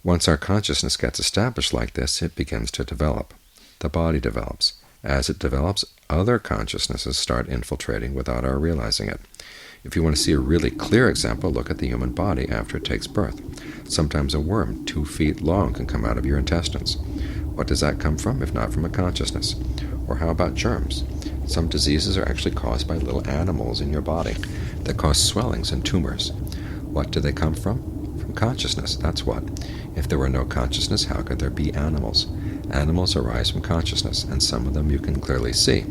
Once our consciousness gets established like this, it begins to develop. The body develops. As it develops, other consciousnesses start infiltrating without our realizing it. If you want to see a really clear example, look at the human body after it takes birth. Sometimes a worm 2 feet long can come out of your intestines. What does that come from, if not from a consciousness? Or how about germs? Some diseases are actually caused by little animals in your body that cause swellings and tumors. What do they come from? From consciousness, that's what. If there were no consciousness, how could there be animals? Animals arise from consciousness, and some of them you can clearly see,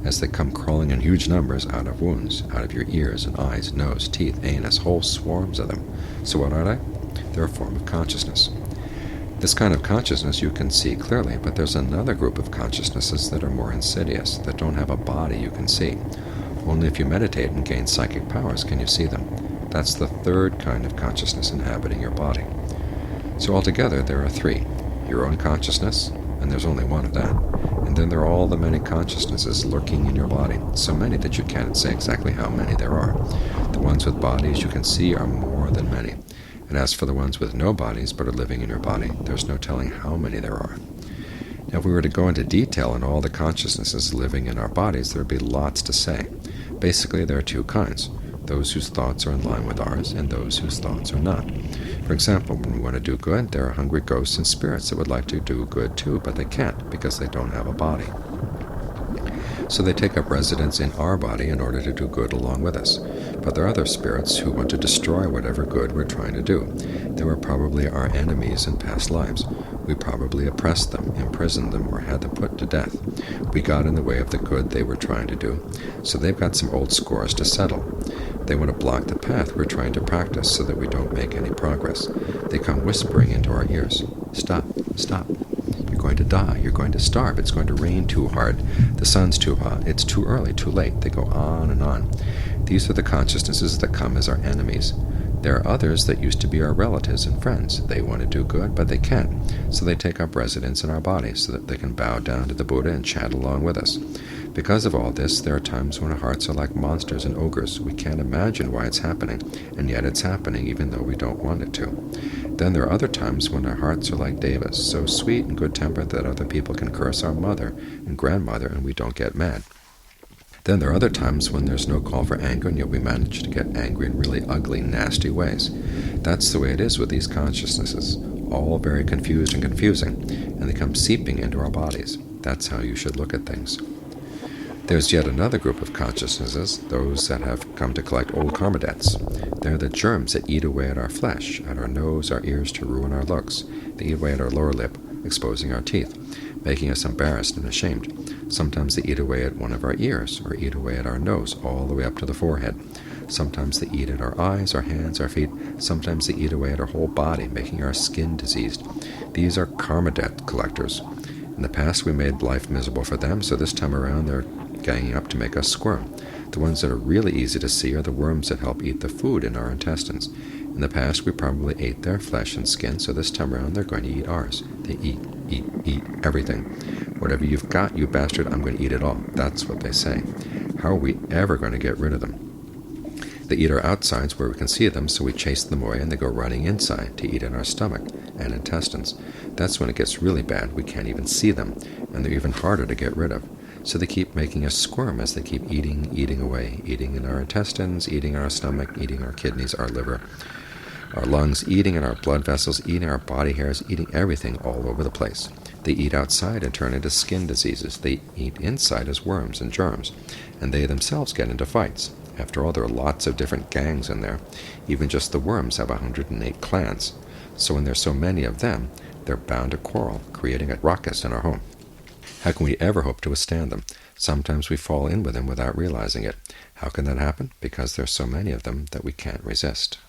as they come crawling in huge numbers out of wounds, out of your ears and eyes, nose, teeth, anus, whole swarms of them. So what are they? They're a form of consciousness. This kind of consciousness you can see clearly, but there's another group of consciousnesses that are more insidious, that don't have a body you can see. Only if you meditate and gain psychic powers can you see them. That's the third kind of consciousness inhabiting your body. So altogether there are 3. Your own consciousness, and there's only one of that. And then there are all the many consciousnesses lurking in your body, so many that you can't say exactly how many there are. The ones with bodies you can see are more than many. And as for the ones with no bodies but are living in your body, there's no telling how many there are. Now, if we were to go into detail on all the consciousnesses living in our bodies, there would be lots to say. Basically, there are 2 kinds: those whose thoughts are in line with ours, and those whose thoughts are not. For example, when we want to do good, there are hungry ghosts and spirits that would like to do good too, but they can't because they don't have a body. So they take up residence in our body in order to do good along with us. But there are other spirits who want to destroy whatever good we're trying to do. They were probably our enemies in past lives. We probably oppressed them, imprisoned them, or had them put to death. We got in the way of the good they were trying to do, so they've got some old scores to settle. They want to block the path we're trying to practice so that we don't make any progress. They come whispering into our ears, "Stop, stop. You're going to die. You're going to starve. It's going to rain too hard. The sun's too hot. It's too early, too late." They go on and on. These are the consciousnesses that come as our enemies. There are others that used to be our relatives and friends. They want to do good, but they can't, so they take up residence in our bodies so that they can bow down to the Buddha and chat along with us. Because of all this, there are times when our hearts are like monsters and ogres. We can't imagine why it's happening, and yet it's happening even though we don't want it to. Then there are other times when our hearts are like devas, so sweet and good-tempered that other people can curse our mother and grandmother and we don't get mad. Then there are other times when there's no call for anger, and yet we manage to get angry in really ugly, nasty ways. That's the way it is with these consciousnesses, all very confused and confusing, and they come seeping into our bodies. That's how you should look at things. There's yet another group of consciousnesses, those that have come to collect old karma debts. They're the germs that eat away at our flesh, at our nose, our ears, to ruin our looks. They eat away at our lower lip, exposing our teeth, making us embarrassed and ashamed. Sometimes they eat away at one of our ears, or eat away at our nose, all the way up to the forehead. Sometimes they eat at our eyes, our hands, our feet. Sometimes they eat away at our whole body, making our skin diseased. These are karma debt collectors. In the past we made life miserable for them, so this time around they're ganging up to make us squirm. The ones that are really easy to see are the worms that help eat the food in our intestines. In the past we probably ate their flesh and skin, so this time around they're going to eat ours. They eat everything. Whatever you've got, you bastard, I'm going to eat it all. That's what they say. How are we ever going to get rid of them? They eat our outsides where we can see them, so we chase them away, and they go running inside to eat in our stomach and intestines. That's when it gets really bad. We can't even see them, and they're even harder to get rid of. So they keep making us squirm as they keep eating away, eating in our intestines, eating our stomach, eating our kidneys, our liver, our lungs, eating in our blood vessels, eating our body hairs, eating everything all over the place. They eat outside and turn into skin diseases. They eat inside as worms and germs, and they themselves get into fights. After all, there are lots of different gangs in there. Even just the worms have 108 clans. So when there's so many of them, they're bound to quarrel, creating a ruckus in our home. How can we ever hope to withstand them? Sometimes we fall in with them without realizing it. How can that happen? Because there's so many of them that we can't resist.